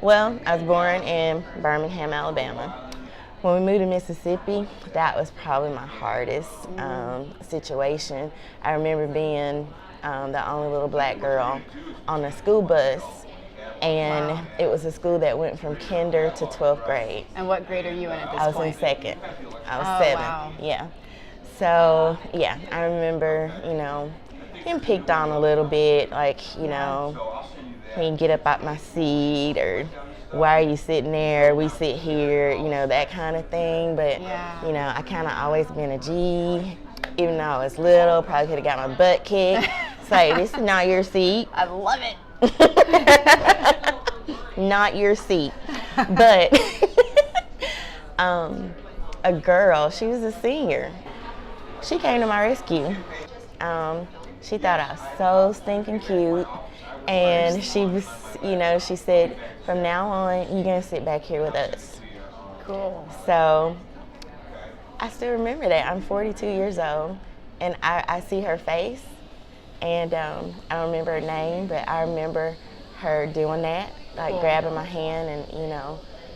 Well, I was born in Birmingham, Alabama. When we moved to Mississippi, that was probably my hardest situation. I remember being the only little black girl on a school bus, and it was a school that went from kinder to 12th grade. And what grade are you in at this point? point? I was in second. I was 7. Wow. Yeah. So, yeah, I remember, getting picked on a little bit, like, when you get up out my seat, or why are you sitting there? We sit here, that kind of thing. But, I kind of always been a G, even though I was little, probably could have got my butt kicked. It's like, this is not your seat. I love it. Not your seat. But a girl, she was a senior. She came to my rescue. She thought I was so stinking cute. And she was, she said, from now on, you're going to sit back here with us. Cool. So I still remember that. I'm 42 years old, and I see her face, and I don't remember her name, but I remember her doing that, like grabbing my hand, and,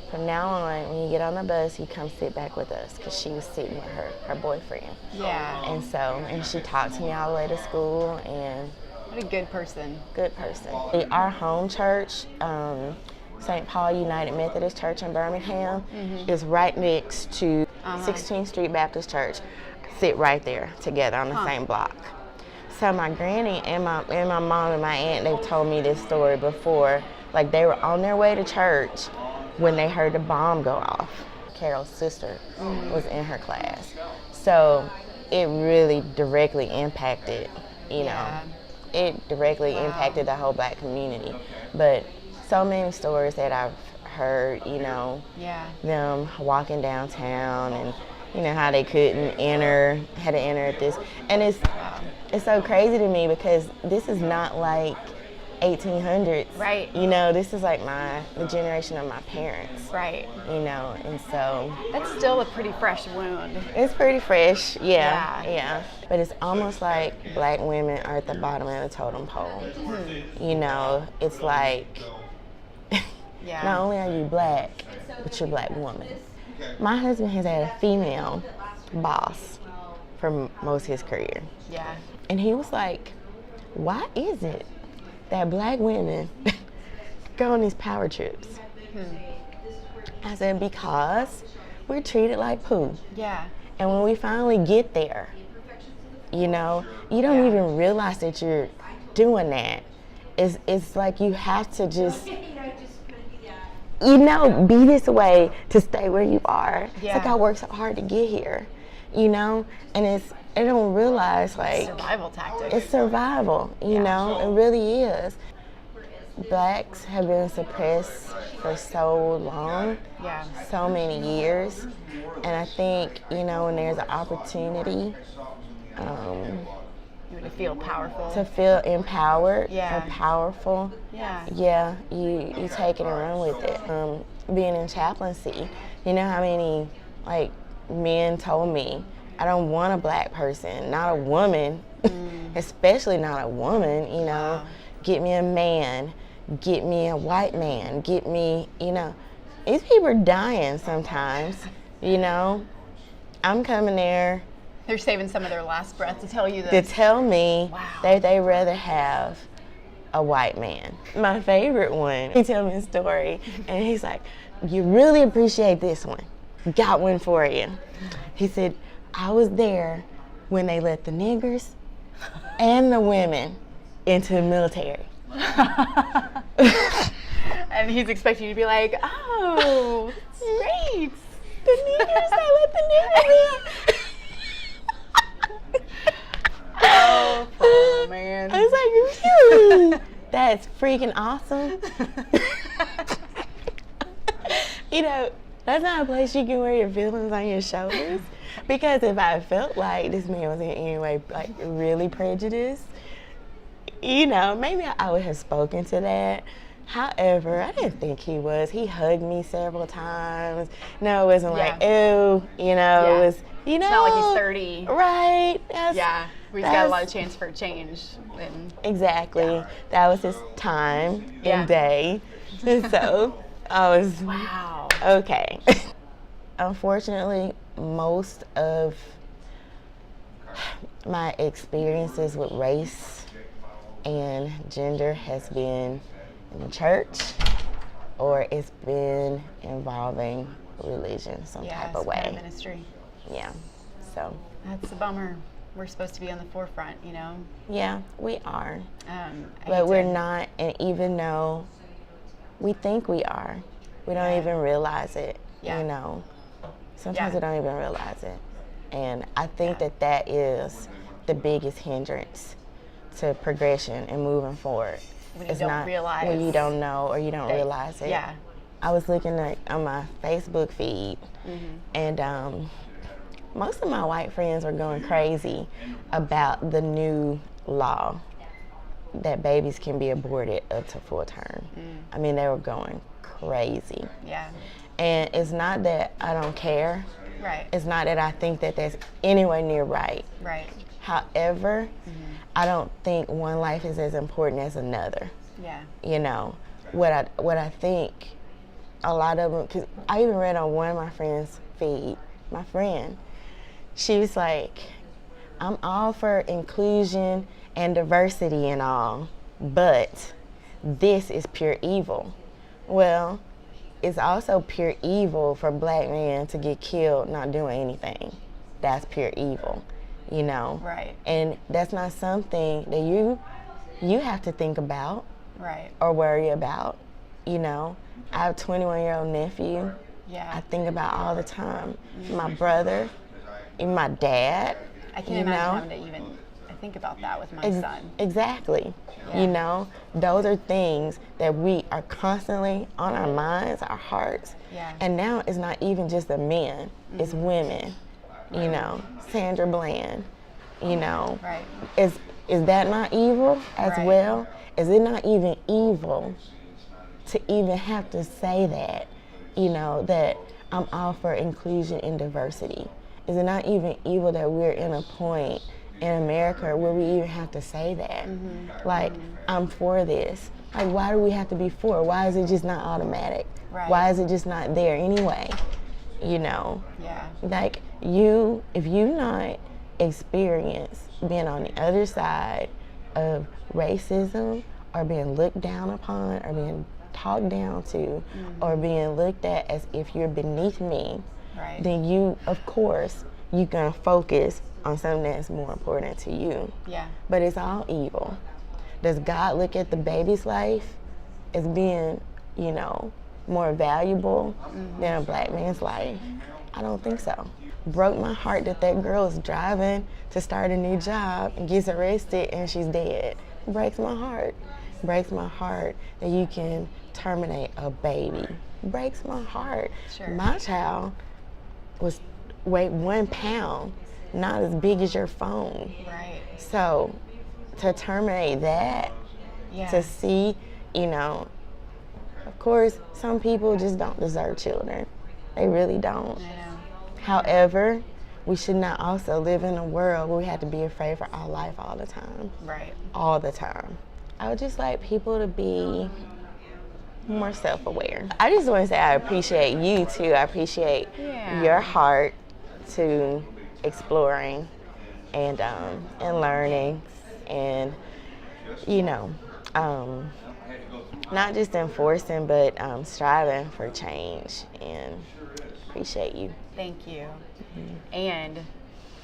from now on, when you get on the bus, you come sit back with us, because she was sitting with her boyfriend. Yeah. And she talked to me all the way to school, and what a good person. Good person. Our home church, St. Paul United Methodist Church in Birmingham, is right next to 16th Street Baptist Church. Sit right there together on the same block. So my granny and my mom and my aunt, they've told me this story before. Like, they were on their way to church when they heard the bomb go off. Carol's sister was in her class. So it really directly impacted, it directly impacted the whole black community. But so many stories that I've heard, them walking downtown, and how they couldn't enter, had to enter at this. And it's so crazy to me, because this is not like 1800s. Right. This is like the generation of my parents. Right. And so that's still a pretty fresh wound. It's pretty fresh, yeah. But it's almost like black women are at the bottom of the totem pole. It's like, not only are you black, but you're a black woman. My husband has had a female boss for most of his career. Yeah. And he was like, why is it that black women go on these power trips? I said, because we're treated like poo. Yeah. And when we finally get there, you don't even realize that you're doing that. It's like you have to just, be this way to stay where you are. Yeah. It's like I worked so hard to get here, and I don't realize, like, survival tactic. It's survival, it really is. Blacks have been suppressed for so long, so many years, and I think, when there's an opportunity, to feel powerful, to feel empowered and powerful, you take it and run with it. Being in chaplaincy, you know how many, like, men told me, I don't want a black person, not a woman, especially not a woman, Get me a man, get me a white man, get me, these people are dying sometimes, I'm coming there. They're saving some of their last breath to tell you this. To tell me that they'd rather have a white man. My favorite one, he told me a story, and he's like, you really appreciate this one. Got one for you. He said, I was there when they let the niggers and the women into the military. And he's expecting you to be like, oh, great. The niggers, they let the niggers in. Oh, man. I was like, really? That's freaking awesome. That's not a place you can wear your feelings on your shoulders. Because if I felt like this man was in any way, like, really prejudiced, maybe I would have spoken to that. However, I didn't think he was. He hugged me several times. No, it wasn't like, ew, it was, It's not like he's 30. Right. We've got a lot of chance for a change. Exactly. That was his time and day. And so, Wow. Okay. Unfortunately, most of my experiences with race and gender has been in the church, or it's been involving religion some type of way. Kind of ministry. Yeah. So That's a bummer. We're supposed to be on the forefront, you know? yeah, we are. I But hate we're to- not, and even though we think we are, we don't even realize it, Yeah. you know. Sometimes Yeah. we don't even realize it. And I think that is the biggest hindrance to progression and moving forward. When you don't realize. When you don't know or you don't realize it. Yeah. I was looking on my Facebook feed, and most of my white friends were going crazy about the new law that babies can be aborted up to full term. I mean, they were going crazy. Yeah. And it's not that I don't care. Right. It's not that I think that that's anywhere near right. Right. However, I don't think one life is as important as another. Yeah. You know, what I think a lot of them, because I even read on one of my friends' feed, my friend, she was like, I'm all for inclusion and diversity and all, but this is pure evil. Well, it's also pure evil for black men to get killed not doing anything. That's pure evil, you know? Right. And that's not something that you have to think about Right. or worry about, you know? I have a 21-year-old nephew. Yeah. I think about all the time. My brother, even my dad. I can't imagine having to even think about that with my son. Exactly. Yeah. You know, those are things that we are constantly on our minds, our hearts. Yeah. And now it's not even just the men, it's women. You know, Sandra Bland, you know. Right. Is that not evil as Right. well? Is it not even evil to even have to say that, you know, that I'm all for inclusion and diversity? Is it not even evil that we're in a point in America where we even have to say that? Like, I'm for this. Like, why do we have to be for? Why is it just not automatic? Right. Why is it just not there anyway? You know? Yeah. Like, if you not experience being on the other side of racism or being looked down upon or being talked down to or being looked at as if you're beneath me, Right. then you, of course, you're gonna focus on something that's more important to you. Yeah. But it's all evil. Does God look at the baby's life as being, you know, more valuable than a black man's life? I don't think so. Broke my heart that girl is driving to start a new job and gets arrested and she's dead. Breaks my heart. Breaks my heart that you can terminate a baby. Breaks my heart. Sure. My child weighed 1 pound, not as big as your phone. Right. So to terminate that, Yeah. to see, you know, of course, some people just don't deserve children. They really don't. I know. However, we should not also live in a world where we have to be afraid for our life all the time. Right. All the time. I would just like people to be more self-aware. I just want to say I appreciate you too. I appreciate your heart to exploring and learning and, you know, not just enforcing but striving for change, and appreciate you. Thank you. And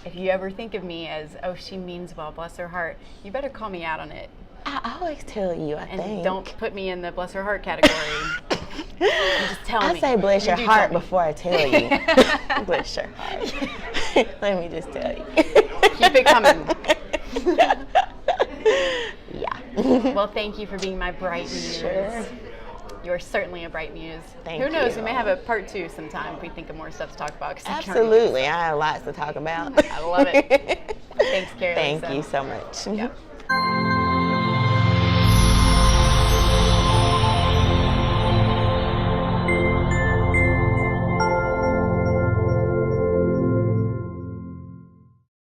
if you ever think of me as, oh, she means well, bless her heart, you better call me out on it. I always tell you, And think. don't put me in the bless her heart category. You just tell me. I say bless You your do heart tell me. before I tell you. Bless your heart. Let me just tell you. Keep it coming. Yeah. Well, thank you for being my bright muse. Sure. You're certainly a bright muse. Thank Who knows? you. We may have a part 2 sometime if we think of more stuff to talk about. 'cause I'm trying to- Absolutely. I have lots to talk about. I love it. Thanks, Carrie. Thank you so much. Yeah.